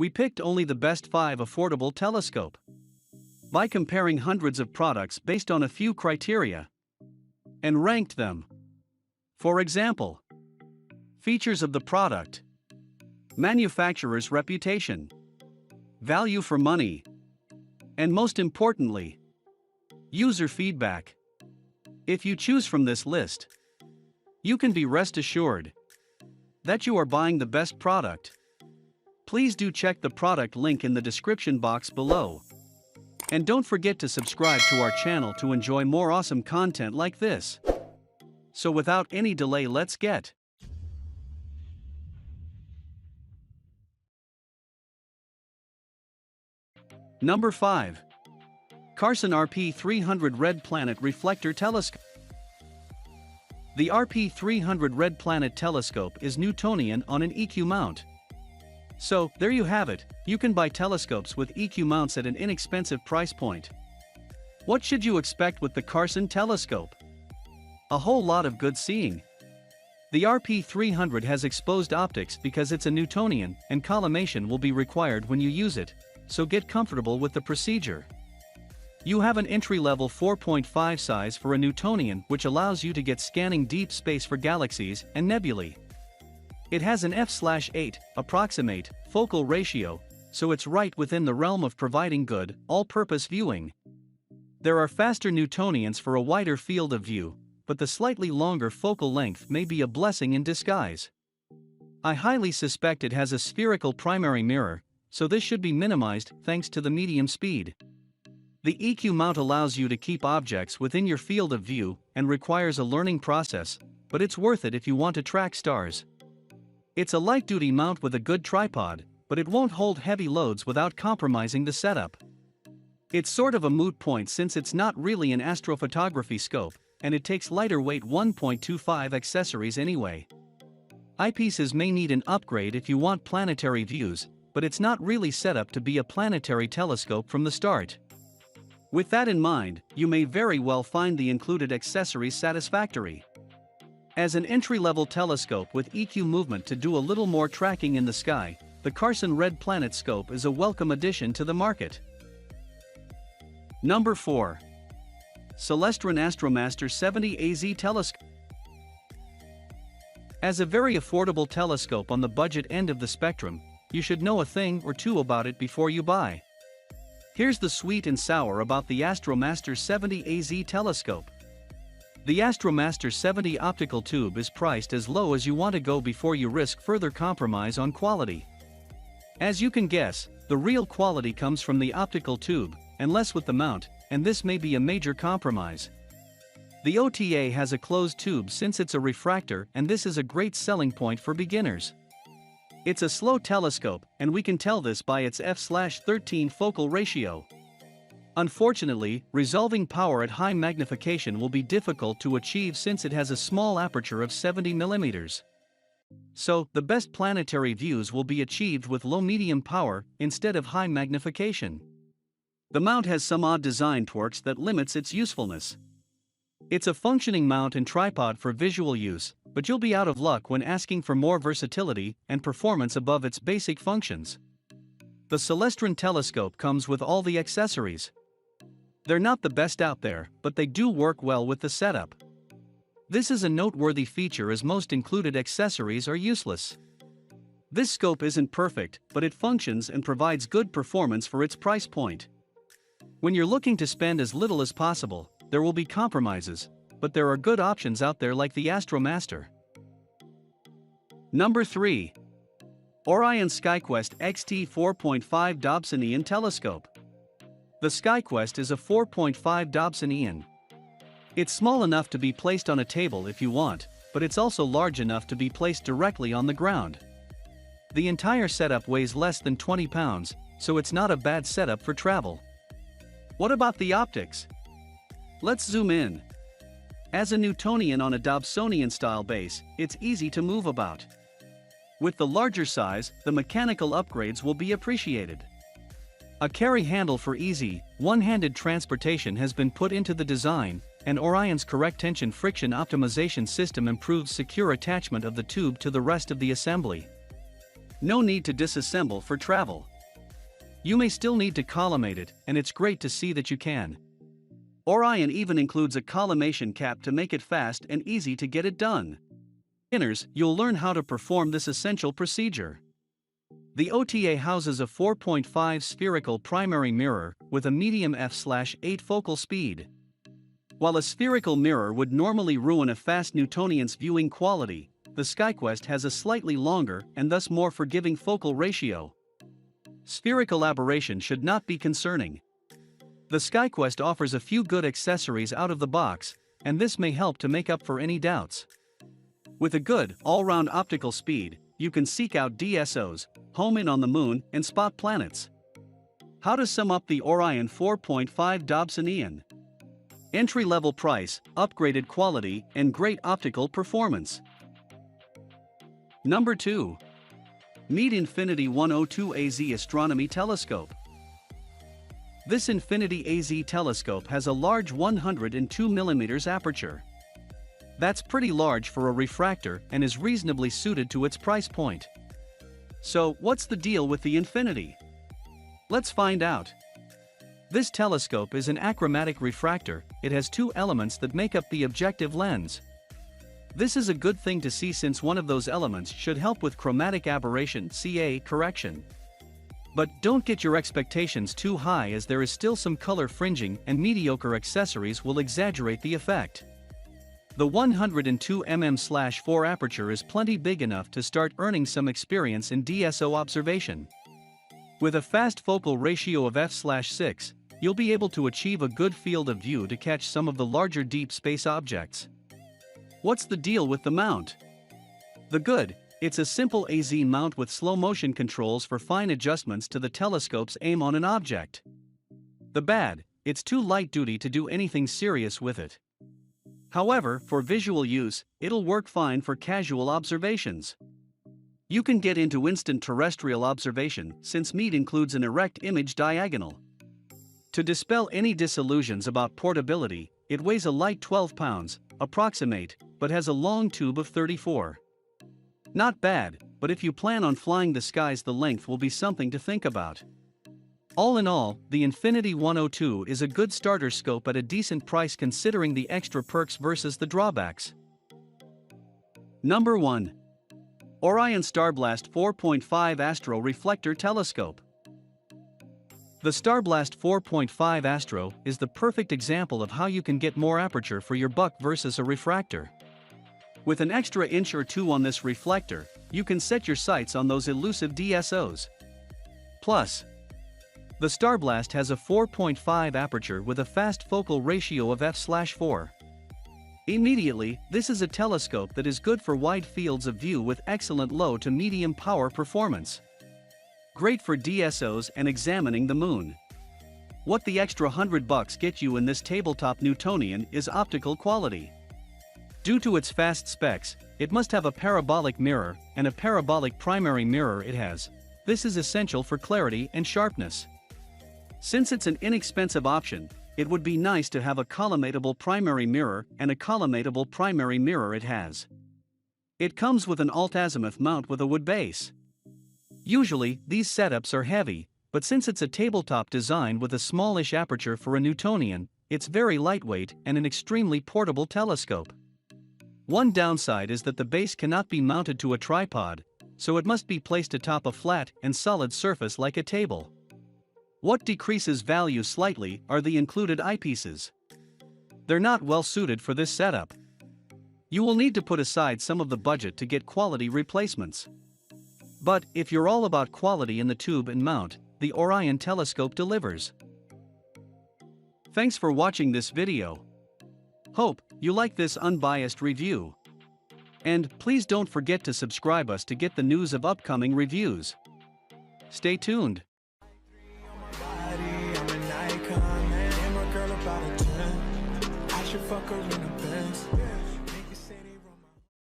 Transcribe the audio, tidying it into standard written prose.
We picked only the best 5 affordable telescope. By comparing hundreds of products based on a few criteria and ranked them. For example, features of the product, manufacturer's reputation, value for money, and most importantly, user feedback. If you choose from this list, you can be rest assured that you are buying the best product. Please do check the product link in the description box below. And don't forget to subscribe to our channel to enjoy more awesome content like this. So without any delay, let's get Number 5. Carson RP300 Red Planet Reflector Telescope. The RP300 Red Planet Telescope is Newtonian on an EQ mount. So, there you have it, you can buy telescopes with EQ mounts at an inexpensive price point. What should you expect with the Carson telescope? A whole lot of good seeing. The RP300 has exposed optics because it's a Newtonian, and collimation will be required when you use it, so get comfortable with the procedure. You have an entry-level 4.5 size for a Newtonian, which allows you to get scanning deep space for galaxies and nebulae. It has an f/8 approximate focal ratio, so it's right within the realm of providing good, all-purpose viewing. There are faster Newtonians for a wider field of view, but the slightly longer focal length may be a blessing in disguise. I highly suspect it has a spherical primary mirror, so this should be minimized thanks to the medium speed. The EQ mount allows you to keep objects within your field of view and requires a learning process, but it's worth it if you want to track stars. It's a light-duty mount with a good tripod, but it won't hold heavy loads without compromising the setup. It's sort of a moot point since it's not really an astrophotography scope, and it takes lighter weight 1.25 accessories anyway. Eyepieces may need an upgrade if you want planetary views, but it's not really set up to be a planetary telescope from the start. With that in mind, you may very well find the included accessories satisfactory. As an entry-level telescope with EQ movement to do a little more tracking in the sky, the Carson Red Planet Scope is a welcome addition to the market. Number 4. Celestron AstroMaster 70AZ Telescope. As a very affordable telescope on the budget end of the spectrum, you should know a thing or two about it before you buy. Here's the sweet and sour about the AstroMaster 70AZ telescope. The AstroMaster 70 optical tube is priced as low as you want to go before you risk further compromise on quality. As you can guess, the real quality comes from the optical tube, and less with the mount, and this may be a major compromise. The OTA has a closed tube since it's a refractor, and this is a great selling point for beginners. It's a slow telescope, and we can tell this by its f/13 focal ratio. Unfortunately, resolving power at high magnification will be difficult to achieve since it has a small aperture of 70 mm. So, the best planetary views will be achieved with low-medium power instead of high magnification. The mount has some odd design quirks that limits its usefulness. It's a functioning mount and tripod for visual use, but you'll be out of luck when asking for more versatility and performance above its basic functions. The Celestron telescope comes with all the accessories. They're not the best out there, but they do work well with the setup. This is a noteworthy feature as most included accessories are useless. This scope isn't perfect, but it functions and provides good performance for its price point. When you're looking to spend as little as possible, there will be compromises, but there are good options out there like the AstroMaster. Number 3. Orion SkyQuest XT 4.5 Dobsonian Telescope. The SkyQuest is a 4.5 Dobsonian. It's small enough to be placed on a table if you want, but it's also large enough to be placed directly on the ground. The entire setup weighs less than 20 pounds, so it's not a bad setup for travel. What about the optics? Let's zoom in. As a Newtonian on a Dobsonian-style base, it's easy to move about. With the larger size, the mechanical upgrades will be appreciated. A carry handle for easy, one-handed transportation has been put into the design, and Orion's correct tension friction optimization system improves secure attachment of the tube to the rest of the assembly. No need to disassemble for travel. You may still need to collimate it, and it's great to see that you can. Orion even includes a collimation cap to make it fast and easy to get it done. Beginners, you'll learn how to perform this essential procedure. The OTA houses a 4.5 spherical primary mirror with a medium f/8 focal speed. While a spherical mirror would normally ruin a fast Newtonian's viewing quality, the SkyQuest has a slightly longer and thus more forgiving focal ratio. Spherical aberration should not be concerning. The SkyQuest offers a few good accessories out of the box, and this may help to make up for any doubts. With a good, all-round optical speed, you can seek out DSOs, home in on the moon, and spot planets. How to sum up the Orion 4.5 Dobsonian? Entry-level price, upgraded quality, and great optical performance. Number 2. Meet Infinity 102 AZ Astronomy Telescope. This Infinity AZ telescope has a large 102mm aperture. That's pretty large for a refractor and is reasonably suited to its price point. So, what's the deal with the Infinity? Let's find out. This telescope is an achromatic refractor. It has two elements that make up the objective lens. This is a good thing to see since one of those elements should help with chromatic aberration (CA) correction. But don't get your expectations too high, as there is still some color fringing and mediocre accessories will exaggerate the effect. The 102mm/4 aperture is plenty big enough to start earning some experience in DSO observation. With a fast focal ratio of f/6, you'll be able to achieve a good field of view to catch some of the larger deep space objects. What's the deal with the mount? The good: it's a simple AZ mount with slow motion controls for fine adjustments to the telescope's aim on an object. The bad: it's too light duty to do anything serious with it. However, for visual use, it'll work fine for casual observations. You can get into instant terrestrial observation since MEAT includes an erect image diagonal. To dispel any disillusions about portability, it weighs a light 12 pounds, approximate, but has a long tube of 34. Not bad, but if you plan on flying the skies, the length will be something to think about. All in all, the Infinity 102 is a good starter scope at a decent price considering the extra perks versus the drawbacks. Number 1. Orion StarBlast 4.5 Astro Reflector Telescope. The StarBlast 4.5 Astro is the perfect example of how you can get more aperture for your buck versus a refractor. With an extra inch or two on this reflector, you can set your sights on those elusive DSOs. Plus, the StarBlast has a 4.5 aperture with a fast focal ratio of f/4. Immediately, this is a telescope that is good for wide fields of view with excellent low to medium power performance. Great for DSOs and examining the moon. What the extra $100 get you in this tabletop Newtonian is optical quality. Due to its fast specs, it must have a parabolic mirror, and a parabolic primary mirror it has. This is essential for clarity and sharpness. Since it's an inexpensive option, it would be nice to have a collimatable primary mirror, and a collimatable primary mirror it has. It comes with an alt-azimuth mount with a wood base. Usually, these setups are heavy, but since it's a tabletop design with a smallish aperture for a Newtonian, it's very lightweight and an extremely portable telescope. One downside is that the base cannot be mounted to a tripod, so it must be placed atop a flat and solid surface like a table. What decreases value slightly are the included eyepieces. They're not well suited for this setup. You will need to put aside some of the budget to get quality replacements. But if you're all about quality in the tube and mount, the Orion telescope delivers. Thanks for watching this video. Hope you like this unbiased review. And please don't forget to subscribe us to get the news of upcoming reviews. Stay tuned. Fuck her in